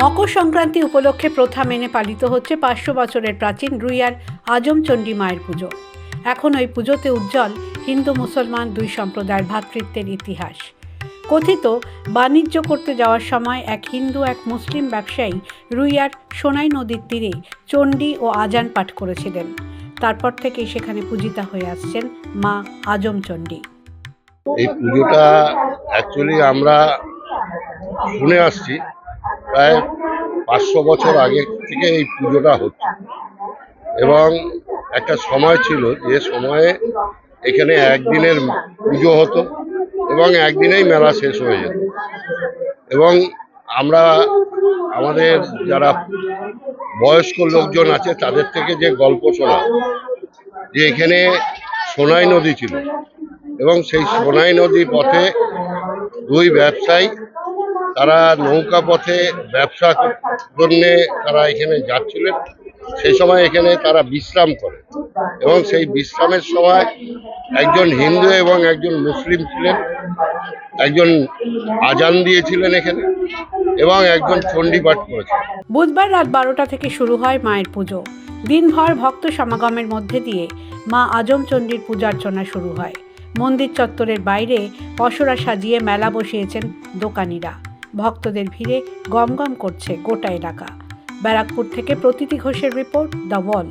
মকর সংক্রান্তি উপলক্ষে প্রথা মেনে পালিত হচ্ছে 500 বছরের প্রাচীন রুইয়ার আজমচণ্ডী মায়ের পুজো। এখন ওই পুজোতে উজ্জ্বল হিন্দু মুসলমান দুই সম্প্রদায়ের ভ্রাতৃত্বের ইতিহাস। কথিত বাণিজ্য করতে যাওয়ার সময় এক হিন্দু এক মুসলিম ব্যবসায়ী রুইয়ার সোনাই নদীর তীরে চণ্ডী ও আজান পাঠ করেছিলেন। তারপর থেকেই সেখানে পূজিতা হয়ে আসছেন মা আজমচণ্ডী। এই পুজোটা অ্যাকচুয়ালি আমরা শুনে আসছি প্রায় 500 বছর আগে থেকে এই পুজোটা হচ্ছে, এবং একটা সময় ছিল যে সময়ে এখানে একদিনের পুজো হতো এবং একদিনেই মেলা শেষ হয়ে যেত। এবং আমরা আমাদের যারা বয়স্ক লোকজন আছে তাদের থেকে যে গল্প শোনা, যে এখানে সোনাই নদী ছিল এবং সেই সোনাই নদী পথে দুই ব্যবসায়ী তারা নৌকা পথে ব্যবসা জন্যে তারা এখানে যাচ্ছিলেন। সেই সময় এখানে তারা বিশ্রাম করে এবং সেই বিশ্রামের সময় একজন হিন্দু এবং একজন মুসলিম ছিলেন, একজন আজান দিয়েছিলেন এখানে এবং একজন চণ্ডী পাঠ করেছিলেন। বুধবার রাত 12টা থেকে শুরু হয় মায়ের পুজো। দিনভর ভক্ত সমাগমের মধ্যে দিয়ে মা আজমচণ্ডীর পূজার্চনা শুরু হয়। মন্দির চত্বরের বাইরে পসরা সাজিয়ে মেলা বসিয়েছেন দোকানিরা। ভক্তদের ভিড়ে গমগম করছে গোটা এলাকা। ব্যারাকপুর থেকে প্রতীতি ঘোষের রিপোর্ট, দ্য ওয়াল।